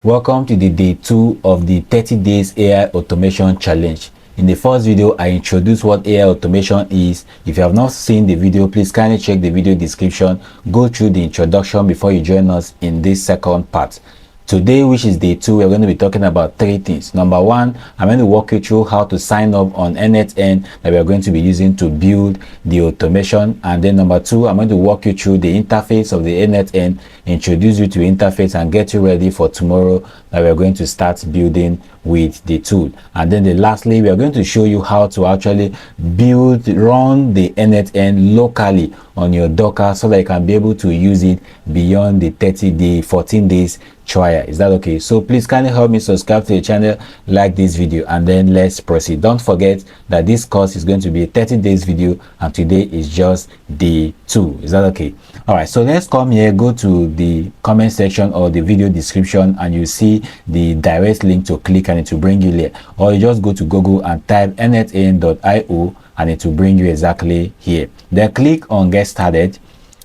Welcome to the day 2 of the 30 days AI automation challenge. In the first video, I introduced what AI automation is. If you have not seen the video, please kindly check the video description. Go through the introduction before you join us in this second part. Today, which is day 2, we're going to be talking about 3 things. Number 1, I'm going to walk you through how to sign up on n8n that we are going to be using to build the automation. And then number 2, I'm going to walk you through the interface of the n8n, introduce you to interface and get you ready for tomorrow that we're going to start building with the tool. And then lastly, we are going to show you how to actually run the n8n locally on your Docker so that you can be able to use it beyond the 14 days trial. Is that okay? So please kindly help me subscribe to the channel, like this video, and then let's proceed. Don't forget that this course is going to be a 30 days video and today is just day 2. Is that okay? All right, so let's come here, go to the comment section or the video description, and you see the direct link to click and it will bring you here. Or you just go to Google and type n8n.io and it will bring you exactly here. Then click on get started.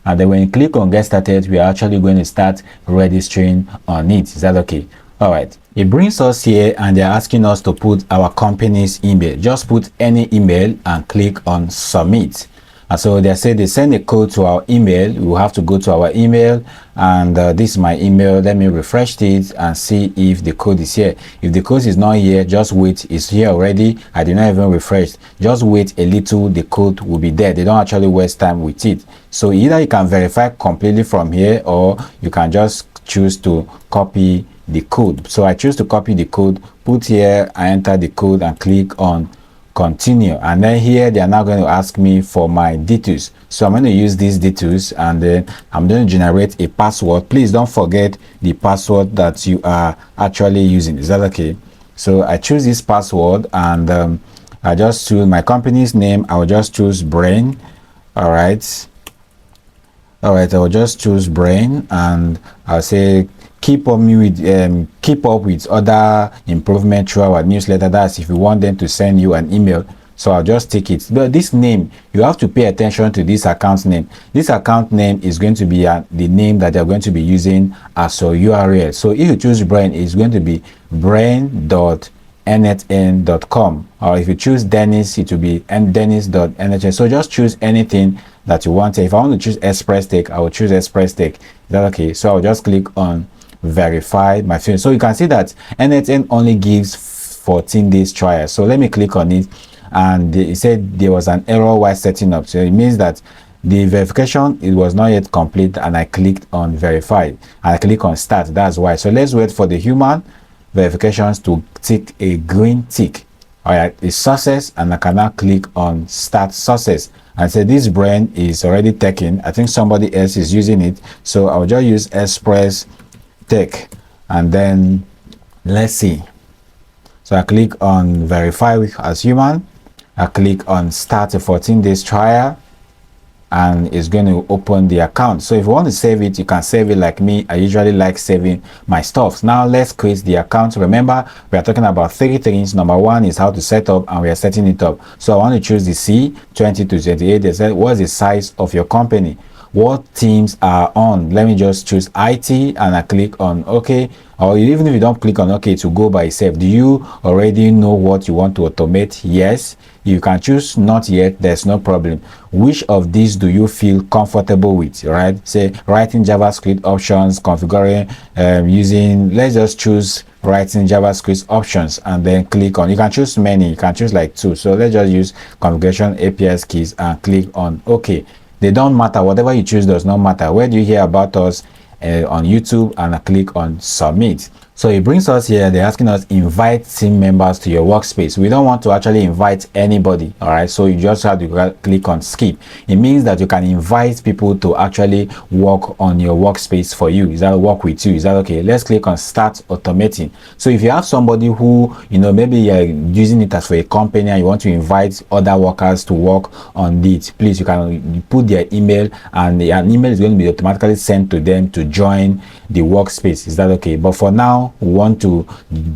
And then when you click on get started, we are actually going to start registering on it. Is that okay? All right. It brings us here and they're asking us to put our company's email. Just put any email and click on submit. And so they say they send a code to our email. We will have to go to our email, and this is my email. Let me refresh it and see if the code is here. If the code is not here, just wait. It's here already. I did not even refresh. Just wait a little, the code will be there. They don't actually waste time with it. So either you can verify completely from here, or you can just choose to copy the code. So I choose to copy the code, put here, I enter the code and click on continue. And then here they are now going to ask me for my details. So I'm going to use these details and then I'm going to generate a password. Please don't forget the password that you are actually using. Is that okay? So I choose this password and I just choose my company's name. I will just choose Brain. All right, I will just choose Brain and I'll say keep up with other improvement through our newsletter. That's if you want them to send you an email. So I'll just take it. But this name, you have to pay attention to this account name. This account name is going to be the name that they're going to be using as a URL. So if you choose Brain, it's going to be brain.n8n.com, or if you choose Dennis, it will be dennis.nhn. So just choose anything that you want. If I want to choose Express Tech, I will choose Express Tech. Is that okay? So I'll just click on verify my field. So you can see that n8n only gives 14 days trial. So let me click on it, and it said there was an error while setting up. So it means that the verification, it was not yet complete, and I clicked on verify and I click on start. That's why. So let's wait for the human verifications to tick a green tick. All right, it's success, and I can now click on start success and say this Brain is already taken. I think somebody else is using it, so I'll just use Express Tech and then let's see. So I click on verify as human. I click on start a 14 days trial and it's going to open the account. So if you want to save it, you can save it like me. I usually like saving my stuff. Now let's create the account. Remember, we are talking about 3 things. Number 1 is how to set up, and we are setting it up. So I want to choose the C20 to 28. They said what's the size of your company, what teams are on. Let me just choose IT and I click on OK. Or even if you don't click on OK, to go by itself. Do you already know what you want to automate? Yes. You can choose not yet. There's no problem. Which of these do you feel comfortable with? Right? Say writing JavaScript options, configuring, using. Let's just choose writing JavaScript options and then click on. You can choose many. You can choose like 2. So let's just use configuration APIs keys and click on OK. They don't matter. Whatever you choose does not matter. Where do you hear about us? On YouTube, and I click on submit. So it brings us here. They're asking us invite team members to your workspace. We don't want to actually invite anybody. All right, so you just have to click on skip. It means that you can invite people to actually work on your workspace for you. Is that work with you? Is that okay? Let's click on start automating. So if you have somebody who, maybe you're using it as for a company and you want to invite other workers to work on it, please, you can put their email, and an email is going to be automatically sent to them to join the workspace. Is that okay? But for now, we want to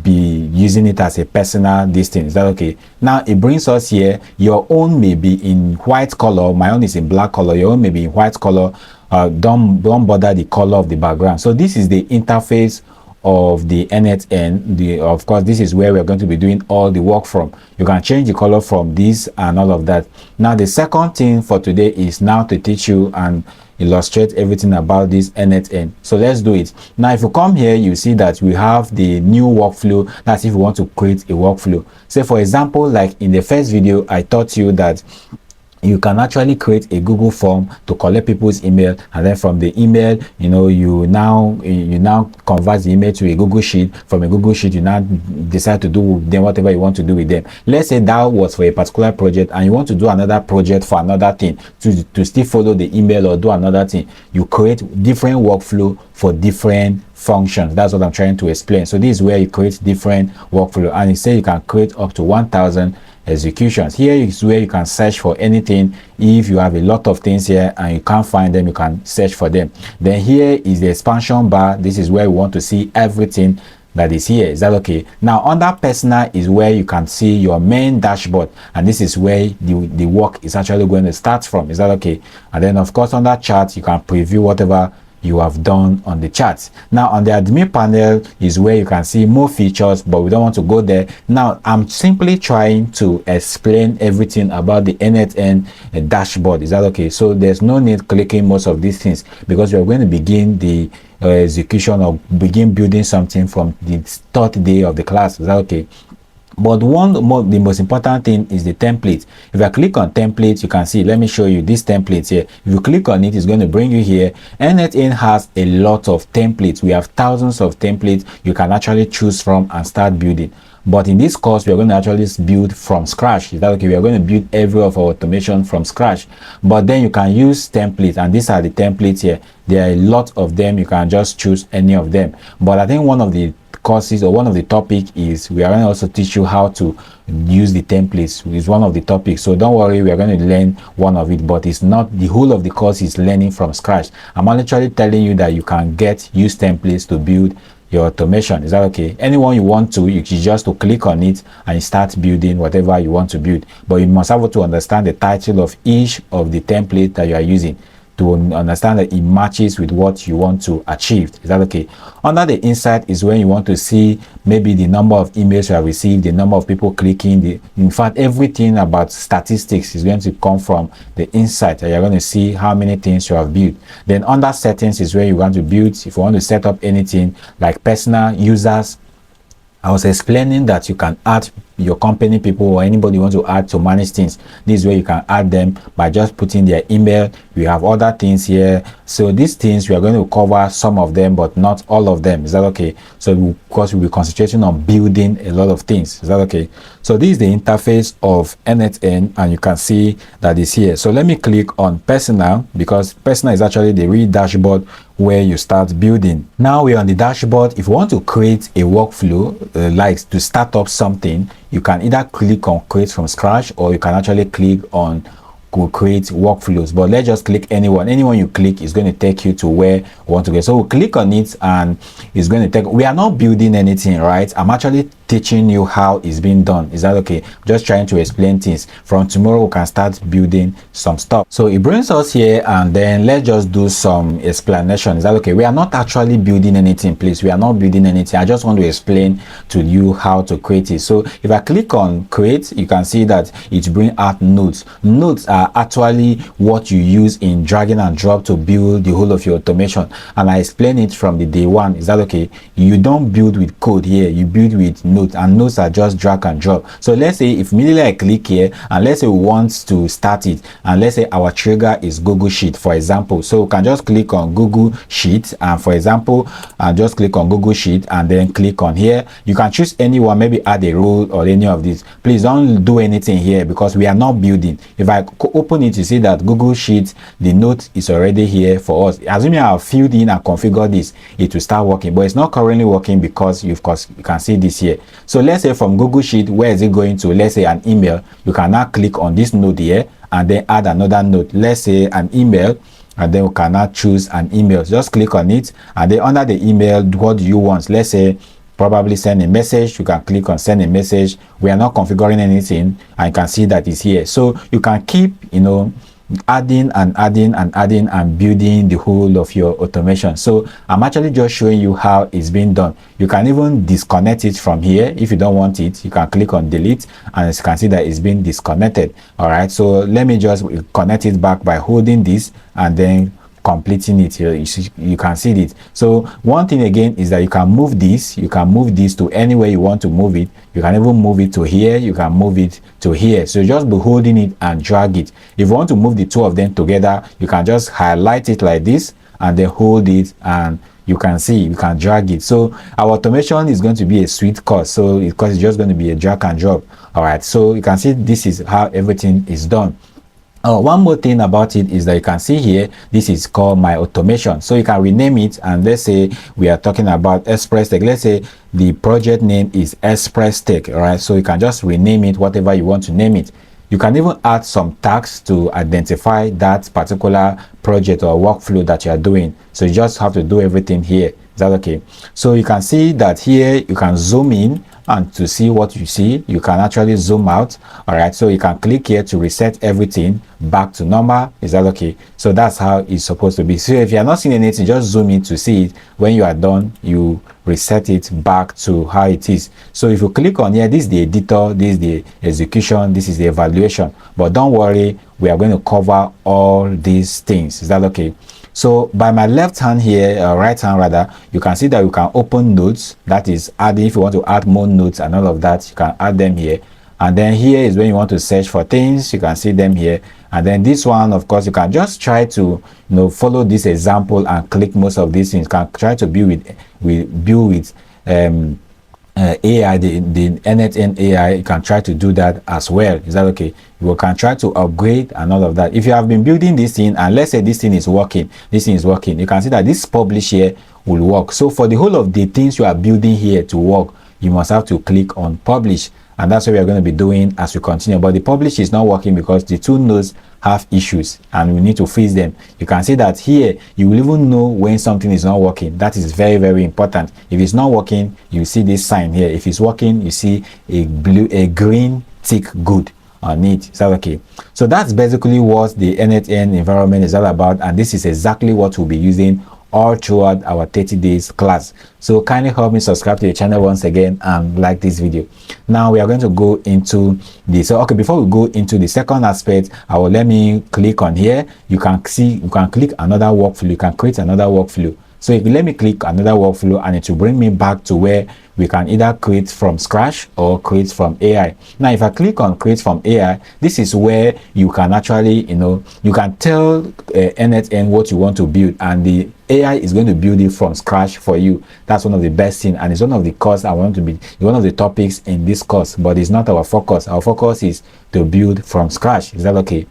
be using it as a personal distance. Is that okay? Now it brings us here. Your own may be in white color. My own is in black color. Your own may be in white color. Don't bother the color of the background. So this is the interface of the n8n. Of course, this is where we're going to be doing all the work from. You can change the color from this and all of that. Now the second thing for today is now to teach you and illustrate everything about this n8n. So let's do it. Now if you come here, you see that we have the new workflow. That's if you want to create a workflow. Say for example, like in the first video I taught you that you can actually create a Google form to collect people's email, and then from the email, you now convert the email to a Google sheet. From a Google sheet, you now decide to do then whatever you want to do with them. Let's say that was for a particular project and you want to do another project for another thing to still follow the email or do another thing. You create different workflow for different functions. That's what I'm trying to explain. So this is where you create different workflow, and you say you can create up to 1000 executions. Here is where you can search for anything. If you have a lot of things here and you can't find them, you can search for them. Then here is the expansion bar. This is where you want to see everything that is here. Is that okay? Now under personal is where you can see your main dashboard, and this is where the work is actually going to start from. Is that okay? And then of course under chart you can preview whatever you have done on the charts. Now on the admin panel is where you can see more features, but we don't want to go there now. I'm simply trying to explain everything about the n8n dashboard. Is that okay? So there's no need clicking most of these things because we're going to begin the execution or begin building something from the third day of the class. Is that okay? But the most important thing is the template. If I click on template, you can see, let me show you this template here. If you click on it, it's going to bring you here. n8n has a lot of templates. We have thousands of templates you can actually choose from and start building. But in this course, we are going to actually build from scratch. Is that okay? We are going to build every of our automation from scratch. But then you can use templates, and these are the templates here. There are a lot of them. You can just choose any of them. But I think one of the courses or one of the topic is we are going to also teach you how to use the templates. Is one of the topics, so don't worry, we are going to learn one of it, but it's not the whole of the course is learning from scratch. I'm literally telling you that you can use templates to build your automation. Is that okay? Anyone you want to, you just to click on it and start building whatever you want to build, but you must have to understand the title of each of the template that you are using to understand that it matches with what you want to achieve. Is that okay? Under the insight is when you want to see maybe the number of emails you have received, the number of people clicking, in fact everything about statistics is going to come from the insight, and you're going to see how many things you have built. Then under settings is where you want to build, if you want to set up anything like personal users. I was explaining that you can add your company people or anybody you want to add to manage things. This is where you can add them by just putting their email. We have other things here. So these things we are going to cover some of them, but not all of them. Is that okay? So of course we'll be concentrating on building a lot of things. Is that okay? So this is the interface of n8n, and you can see that is here. So let me click on personal, because personal is actually the real dashboard where you start building. Now we're on the dashboard. If you want to create a workflow, like to start up something, you can either click on create from scratch, or you can actually click on create workflows. But let's just click anyone you click is going to take you to where you want to go. So we'll click on it and it's going to take, we are not building anything, right? I'm actually teaching you how it's being done. Is that okay? Just trying to explain things. From tomorrow we can start building some stuff. So it brings us here, and then let's just do some explanation. Is that okay? We are not actually building anything, please. We are not building anything. I just want to explain to you how to create it. So if I click on create, you can see that it brings out nodes. Nodes are actually what you use in dragging and drop to build the whole of your automation, and I explain it from the day one. Is that okay? You don't build with code here, you build with nodes, and nodes are just drag and drop. So let's say if immediately I click here, and let's say we want to start it, and let's say our trigger is Google Sheet, for example. So we can just click on Google Sheet, and for example just click on Google Sheet and then click on here. You can choose anyone, maybe add a role or any of these. Please don't do anything here because we are not building. If I open it, you see that Google Sheet, the note is already here for us. Assuming I have filled in and configured this, it will start working, but it's not currently working because you can see this here. So let's say from Google Sheet, where is it going to? Let's say an email. You can now click on this node here and then add another node. Let's say an email, and then we can now choose an email. Just click on it, and then under the email, what do you want? Let's say probably send a message. You can click on send a message. We are not configuring anything, and you can see that it's here. So you can keep adding and adding and adding and building the whole of your automation. So I'm actually just showing you how it's being done. You can even disconnect it from here. If you don't want it, you can click on delete, and as you can see that it's been disconnected. All right, so let me just connect it back by holding this and then completing it here. You can see it. So one thing again is that you can move this to anywhere you want to move it. You can even move it to here, you can move it to here. So just be holding it and drag it. If you want to move the two of them together, you can just highlight it like this and then hold it, and you can see you can drag it. So our automation is going to be a sweet course, so because it's just going to be a drag and drop. All right, so you can see this is how everything is done. One more thing about it is that you can see here, this is called my automation. So you can rename it, and let's say we are talking about Express Tech. Let's say the project name is Express Tech. All right, so you can just rename it whatever you want to name it. You can even add some tags to identify that particular project or workflow that you are doing. So you just have to do everything here. Is that okay? So you can see that here you can zoom in, and to see what you see, you can actually zoom out. All right, so you can click here to reset everything back to normal. Is that okay? So that's how it's supposed to be. So if you're not seeing anything, just zoom in to see it. When you are done, you reset it back to how it is. So if you click on here, this is the editor, this is the execution, this is the evaluation. But don't worry, we are going to cover all these things. Is that okay? So by my left hand here, right hand rather, you can see that you can open notes. That is adding, if you want to add more notes and all of that, you can add them here. And then here is when you want to search for things, you can see them here. And then this one, of course, you can just try to follow this example and click most of these things. You can try to build with AI, the n8n AI. You can try to do that as well. Is that okay? You can try to upgrade and all of that. If you have been building this thing, and let's say this thing is working, you can see that this publish here will work. So for the whole of the things you are building here to work, you must have to click on publish, and that's what we are going to be doing as we continue. But the publish is not working because the two nodes have issues and we need to fix them. You can see that here you will even know when something is not working. That is very, very important. If it's not working, you see this sign here. If it's working, you see a green tick good on it. Is that okay? So that's basically what the n8n environment is all about, and this is exactly what we'll be using all throughout our 30 days class. So kindly help me subscribe to the channel once again and like this video. Now we are going to go into this. So okay, before we go into the second aspect, let me click on here. You can see, you can click another workflow, you can create another workflow. So if you let me click another workflow, and it will bring me back to where we can either create from scratch or create from AI. Now if I click on create from AI, this is where you can actually you can tell n8n what you want to build, and the AI is going to build it from scratch for you. That's one of the best things, and it's one of the course I want to be one of the topics in this course, but it's not our focus. Our focus is to build from scratch. Is that okay?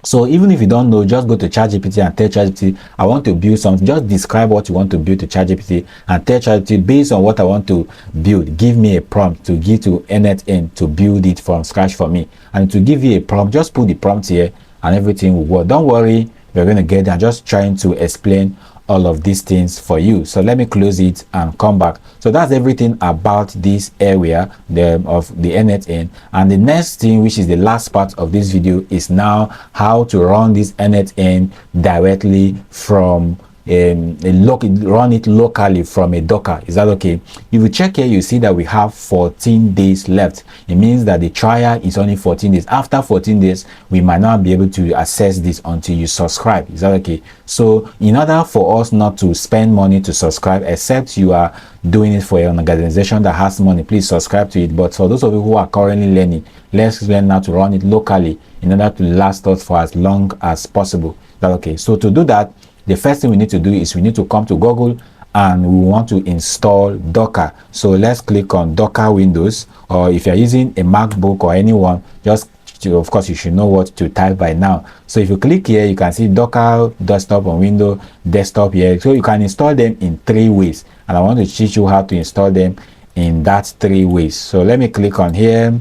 So even if you don't know, just go to ChatGPT and tell ChatGPT, I want to build something. Just describe what you want to build to ChatGPT and tell ChatGPT, based on what I want to build, give me a prompt to give to n8n to build it from scratch for me. And to give you a prompt, just put the prompt here and everything will work. Don't worry, we're going to get there. I'm just trying to explain all of these things for you. So let me close it and come back. So that's everything about this area of the n8n. And the next thing, which is the last part of this video, is now how to run this n8n directly from run it locally from a Docker. Is that okay? If you check here, you see that we have 14 days left. It means that the trial is only 14 days. After 14 days, we might not be able to access this until you subscribe. Is that okay? So in order for us not to spend money to subscribe, except you are doing it for an organization that has money, please subscribe to it. But for those of you who are currently learning, let's learn how to run it locally in order to last us for as long as possible. Is that okay? So to do that, the first thing we need to do is we need to come to Google and we want to install Docker. So let's click on Docker Windows, or if you're using a MacBook or anyone, just of course you should know what to type by now. So if you click here, you can see Docker desktop on Windows desktop here. So you can install them in 3 ways, and I want to teach you how to install them in that 3 ways. So let me click on here.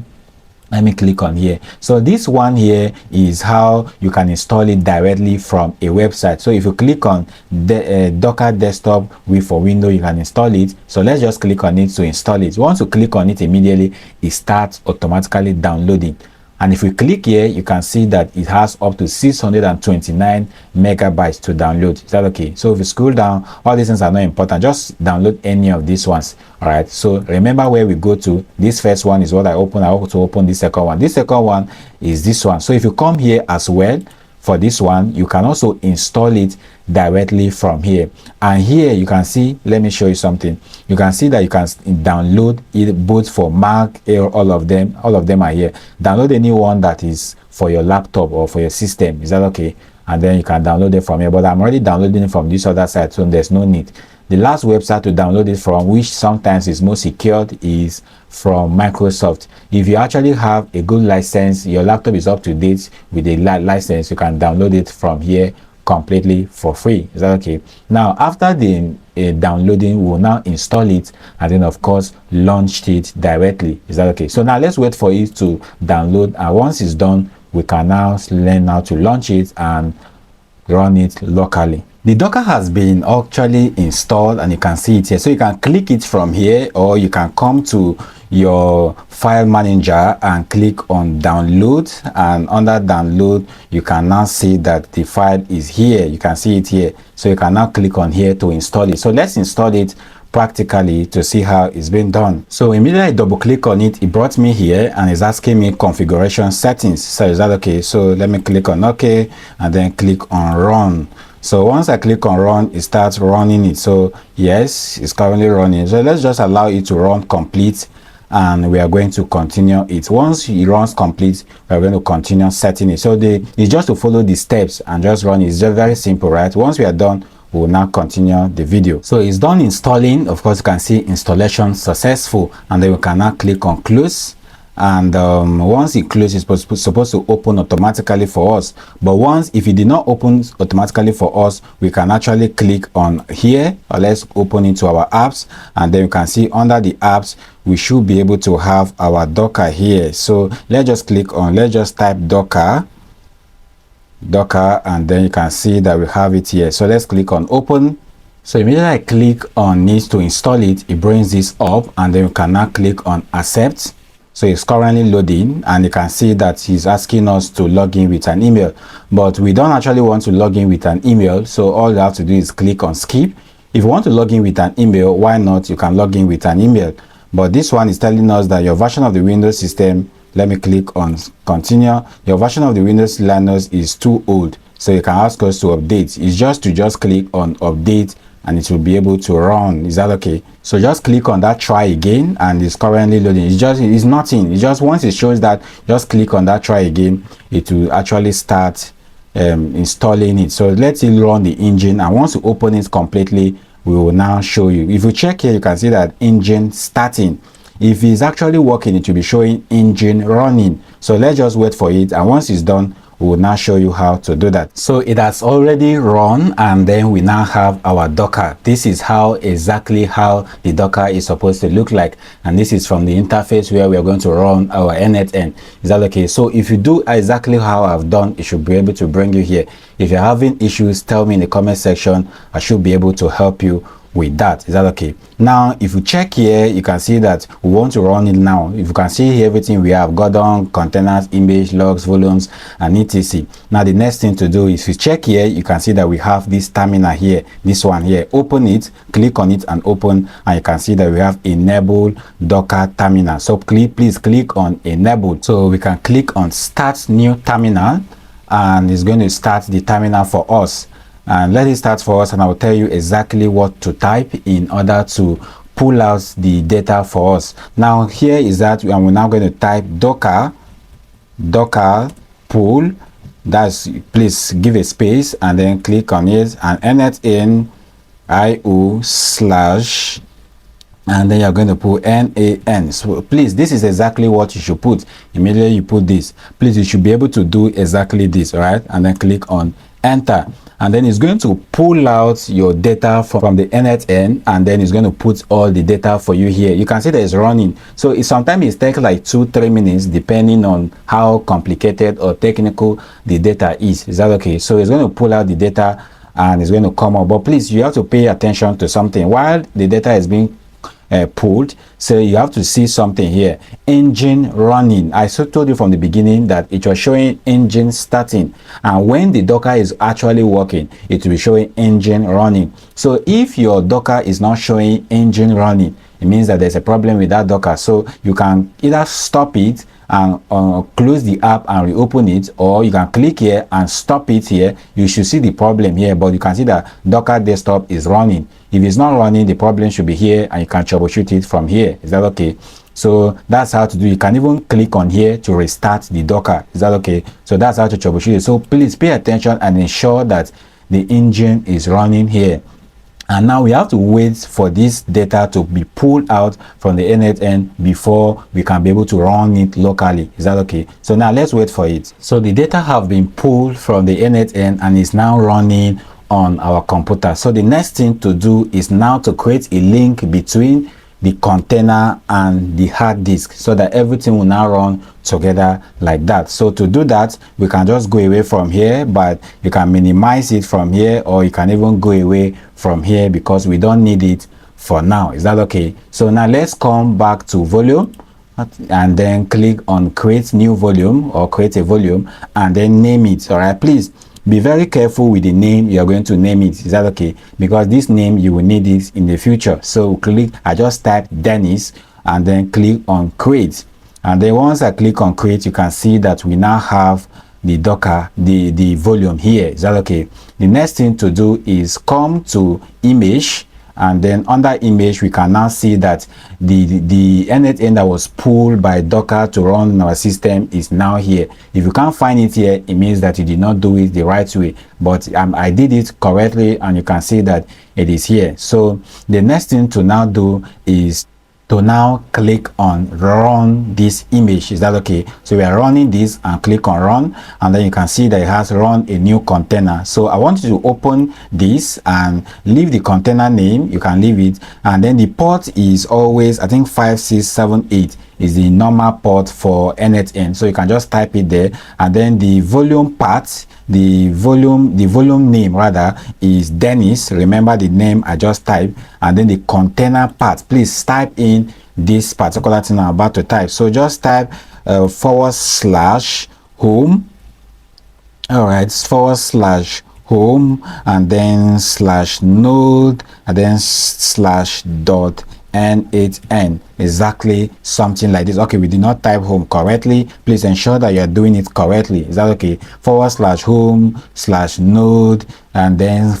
Let me click on here. So this one here is how you can install it directly from a website. So if you click on the Docker desktop for Windows, you can install it. So let's just click on it to install it. Once you click on it, immediately it starts automatically downloading. And if we click here, you can see that it has up to 629 megabytes to download. Is that okay? So if you scroll down, all these things are not important. Just download any of these ones. All right. So remember where we go to. This first one is what I open. I want to open this second one. This second one is this one. So if you come here as well, for this one, you can also install it directly from here. And here you can see, let me show you something. You can see that you can download it both for Mac, all of them are here. Download any one that is for your laptop or for your system. Is that okay? And then you can download it from here, but I'm already downloading it from this other side, so there's no need. The last website to download it from, which sometimes is most secured, is from Microsoft. If you actually have a good license, your laptop is up to date with a license, you can download it from here completely for free. Is that okay? Now, after the downloading, we'll now install it and then of course launch it directly. Is that okay? So now let's wait for it to download, and once it's done, we can now learn how to launch it and run it locally. The Docker has been actually installed and you can see it here. So you can click it from here, or you can come to your file manager and click on download, and under download you can now see that the file is here. You can see it here. So you can now click on here to install it. So let's install it practically to see how it's been done. So immediately I double click on it, it brought me here and it's asking me configuration settings. So is that okay? So let me click on OK and then click on run. So once I click on run, it starts running it. So yes, it's currently running. So let's just allow it to run complete, and we are going to continue it. Once it runs complete, we are going to continue setting it. So it's just to follow the steps and just run it. It's just very simple, right? Once we are done, we'll now continue the video. So it's done installing. Of course, you can see installation successful, and then we can now click on close. And once it closes, it's supposed to open automatically for us. But if it did not open automatically for us, we can actually click on here, or let's open into our apps, and then you can see under the apps we should be able to have our Docker here. So let's just type Docker, and then you can see that we have it here. So let's click on open. So immediately I click on need to install it, it brings this up, and then you can now click on accept. So it's currently loading, and you can see that he's asking us to log in with an email, but we don't actually want to log in with an email. So all you have to do is click on skip. If you want to log in with an email, why not? You can log in with an email, but this one is telling us that your version of the Windows system, let me click on continue, your version of the Windows Linux is too old, so you can ask us to update. It's just to click on update and it will be able to run. Is that okay? So just click on that try again, and it's currently loading. It's nothing. It's just once it shows that, just click on that try again, it will actually start installing it. So let's run the engine, and once you open it completely, we will now show you. If you check here, you can see that engine starting. If it's actually working, it will be showing engine running. So let's just wait for it, and once it's done, we will now show you how to do that. So it has already run, and then we now have our Docker. This is exactly how the Docker is supposed to look like, and this is from the interface where we are going to run our n8n. Is that okay? So if you do exactly how I've done, it should be able to bring you here. If you're having issues, tell me in the comment section. I should be able to help you with that. Is that okay? Now if you check here, you can see that we want to run it now. If you can see here, everything we have: Gordon, containers, image, logs, volumes, and etc. Now the next thing to do is, if you check here, you can see that we have this terminal here, this one here. Open it, click on it and open, and you can see that we have enable Docker terminal. So please click on enable. So we can click on start new terminal, and it's going to start the terminal for us. And let it start for us, and I will tell you exactly what to type in order to pull out the data for us. Now here is that, and we're now going to type docker pull. That's, please give a space and then click on it, and n8n io slash, and then you're going to put n8n. So please, this is exactly what you should put. Immediately you put this, please, you should be able to do exactly this, all right? And then click on enter, and then it's going to pull out your data from the n8n, and then it's going to put all the data for you here. You can see that it's running. So sometimes it takes like 2-3 minutes depending on how complicated or technical the data is. Is that okay? So it's going to pull out the data and it's going to come up, but please, you have to pay attention to something. While the data is being pulled. So you have to see something here, engine running. I told you from the beginning that it was showing engine starting, and when the Docker is actually working, it will be showing engine running. So if your Docker is not showing engine running, it means that there's a problem with that Docker. So you can either stop it and close the app and reopen it, or you can click here and stop it here. You should see the problem here, but you can see that Docker desktop is running. If it's not running, the problem should be here, and you can troubleshoot it from here. Is that okay? So that's how to do. You can even click on here to restart the Docker. Is that okay? So that's how to troubleshoot it. So please pay attention and ensure that the engine is running here. And now we have to wait for this data to be pulled out from the n8n before we can be able to run it locally. Is that okay? So now let's wait for it. So the data have been pulled from the n8n and is now running on our computer. So the next thing to do is now to create a link between the container and the hard disk so that everything will now run together like that. So to do that, we can just go away from here, but you can minimize it from here, or you can even go away from here because we don't need it for now. Is that okay? So now let's come back to volume and then click on create new volume or create a volume and then name it. All right, please be very careful with the name you're going to name it. Is that okay? Because this name you will need it in the future. So click, I just type Dennis and then click on create, and then once I click on create, you can see that we now have the Docker, the volume here. Is that okay? The next thing to do is come to image, and then under image we can now see that the n8n that was pulled by Docker to run in our system is now here. If you can't find it here, it means that you did not do it the right way, but I did it correctly and you can see that it is here. So the next thing to now do is to now click on run this image. Is that okay? So we are running this and click on run, and then you can see that it has run a new container. So I want you to open this and leave the container name. You can leave it, and then the port is always, I think 5678 is the normal port for n8n. So you can just type it there, and then the volume part, the volume name rather is Dennis. Remember the name I just typed, and then the container part, please type in this particular thing I'm about to type. So just type /home. All right, /home and then /node and then /n8n, exactly something like this. Okay, we did not type home correctly. Please ensure that you are doing it correctly. Is that okay? /home/node and then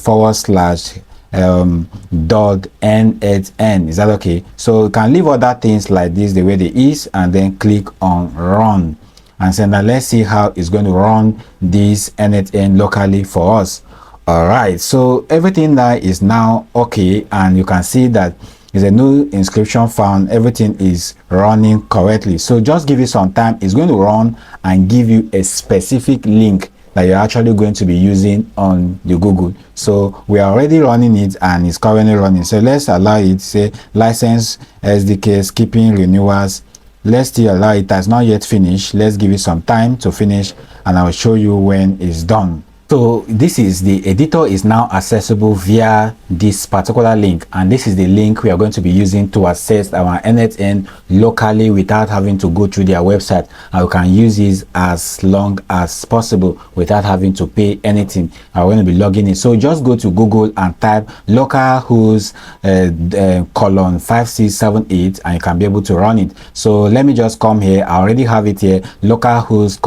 /n8n. Is that okay? So you can leave other things like this the way they is, and then click on run, and so now let's see how it's going to run this n8n locally for us. All right, so everything that is now okay, and you can see that is a new inscription found. Everything is running correctly. So just give it some time. It's going to run and give you a specific link that you're actually going to be using on the Google. So we are already running it and it's currently running. So let's allow it, say license SDK skipping renewals. Let's still allow it. Has not yet finished. Let's give it some time to finish, and I will show you when it's done. So this is the editor is now accessible via this particular link, and this is the link we are going to be using to access our n8n locally without having to go through their website, and we can use this as long as possible without having to pay anything. I'm going to be logging in. So just go to Google and type localhost :5678 and you can be able to run it. So let me just come here. I already have it here, localhost :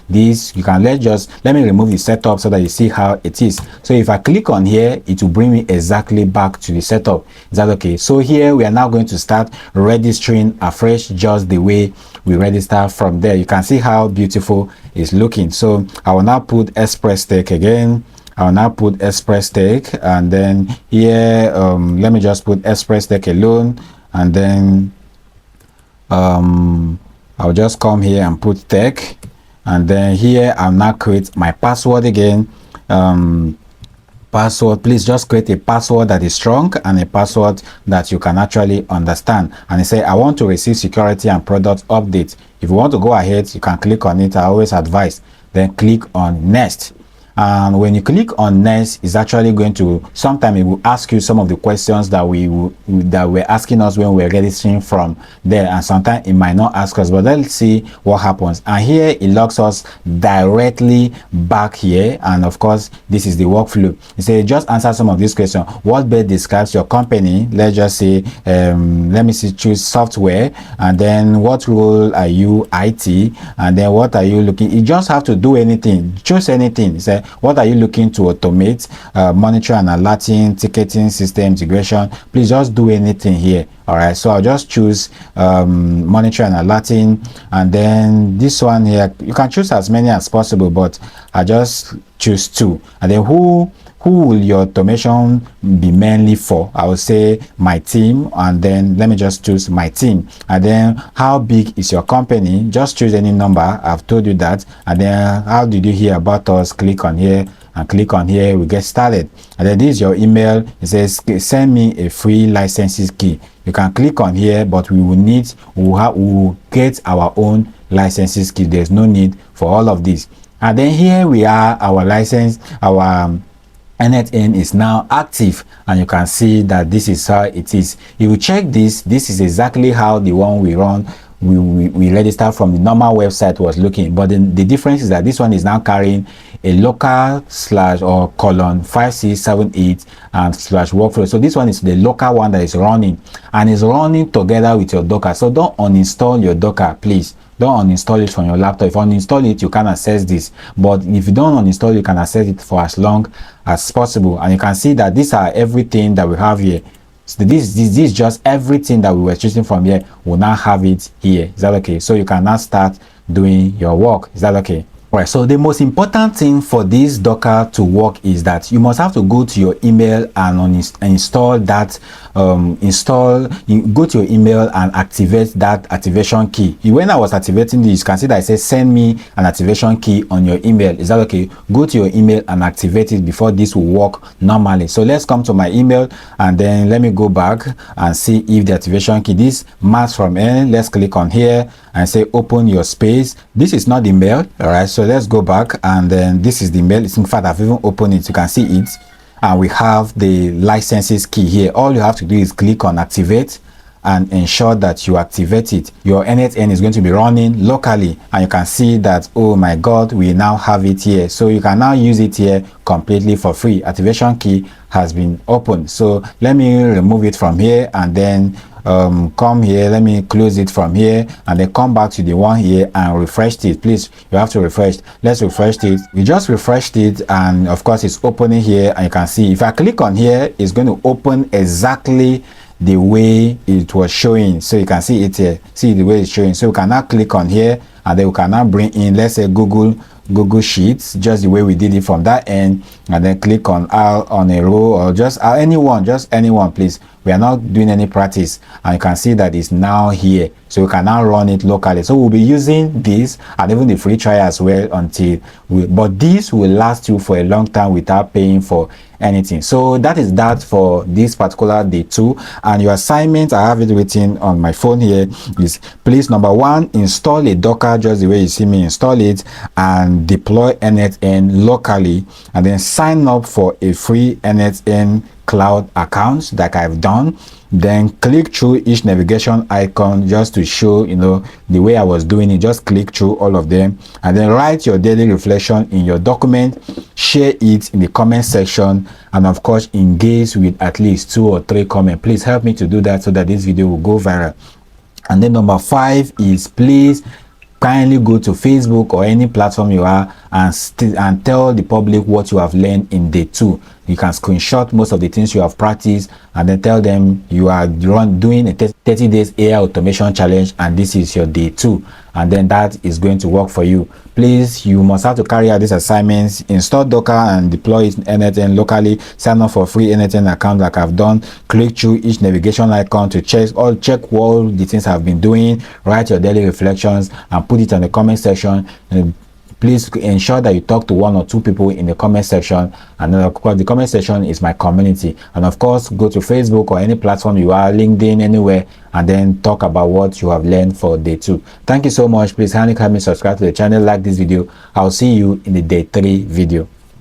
this. You can let me remove the setup so that you see how it is. So if I click on here, it will bring me exactly back to the setup. Is that okay? So here we are now going to start registering afresh, just the way we register from there. You can see how beautiful it's looking. So I will now put Express Tech again. I will now put Express Tech, and then here let me just put Express Tech alone, and then I'll just come here and put Tech. And then here I'll now create my password again. Password, please just create a password that is strong and a password that you can actually understand. And it say I want to receive security and product update. If you want to go ahead, you can click on it. I always advise. Then click on next. And when you click on next, it's actually going to, sometime it will ask you some of the questions that that were asking us when we were registering from there, and sometimes it might not ask us, but let's see what happens. And here it locks us directly back here, and of course this is the workflow. It says just answer some of these questions. What best describes your company? Let's just say let me see, choose software, and then what role are you? IT. And then what are you looking? You just have to do anything, choose anything. Say what are you looking to automate? Monitor and alerting, ticketing, system integration. Please just do anything here. All right, so I'll just choose monitor and alerting, and then this one here, you can choose as many as possible, but I just choose 2. And then who will your automation be mainly for? I will say my team, and then let me just choose my team. And then how big is your company? Just choose any number, I've told you that. And then how did you hear about us? Click on here, and click on here, we get started. And then this is your email. It says send me a free licenses key. You can click on here, but we will get our own licenses key. There's no need for all of this. And then here we are, our license, our n8n is now active, and you can see that this is how it is. If you check this is exactly how the one we run, we register from the normal website was looking, but then the difference is that this one is now carrying a local / or colon 5678 and /workflow. So this one is the local one that is running, and is running together with your Docker. So don't uninstall your Docker, please. Don't uninstall it from your laptop. If you uninstall it, you can access this, but if you don't uninstall, you can access it for as long as possible. And you can see that these are everything that we have here. So this is just everything that we were choosing from here. We'll now have it here. Is that okay? So you can now start doing your work. Is that okay? Right, so the most important thing for this Docker to work is that you must have to go to your email and install that go to your email and activate that activation key. When I was activating this, you can see that it says send me an activation key on your email. Is that okay? Go to your email and activate it before this will work normally. So let's come to my email, and then let me go back and see if the activation key, this mask from N. Let's click on here and say open your space. This is not the mail. All right, so let's go back, and then this is the mail. In fact, I've even opened it. You can see it, and we have the licenses key here. All you have to do is click on activate and ensure that you activate it. Your n8n is going to be running locally, and you can see that, oh my god, we now have it here. So you can now use it here completely for free. Activation key has been opened. So let me remove it from here, and then come here, let me close it from here, and then come back to the one here and refresh it. Please, you have to refresh. Let's refresh it. We just refreshed it, and of course it's opening here, and you can see if I click on here, it's going to open exactly the way it was showing. So you can see it here, see the way it's showing. So we can now click on here, and then we can now bring in, let's say Google Sheets, just the way we did it from that end, and then click on a row, or just anyone, please. We are not doing any practice, and you can see that it's now here, so we can now run it locally. So we'll be using this and even the free trial as well until but this will last you for a long time without paying for anything. So that is that for this particular day 2. And your assignment, I have it written on my phone here, is please, number 1, install a Docker just the way you see me install it, and deploy n8n locally, and then sign up for a free n8n cloud account like I've done. Then click through each navigation icon just to show, you know, the way I was doing it. Just click through all of them, and then write your daily reflection in your document, share it in the comment section, and of course engage with at least 2 or 3 comments. Please help me to do that so that this video will go viral. And then number 5 is, please kindly go to Facebook or any platform you are and tell the public what you have learned in day 2. You can screenshot most of the things you have practiced, and then tell them you are doing a 30 days AI automation challenge, and this is your day 2, and then that is going to work for you. Please, you must have to carry out these assignments: install Docker and deploy n8n locally, sign up for free n8n account like I've done, click through each navigation icon to check all the things I've been doing, write your daily reflections and put it on the comment section. And please ensure that you talk to 1 or 2 people in the comment section, and then of course the comment section is my community. And of course, go to Facebook or any platform you are, LinkedIn, anywhere, and then talk about what you have learned for day 2. Thank you so much. Please kindly subscribe to the channel, like this video. I'll see you in the day 3 video.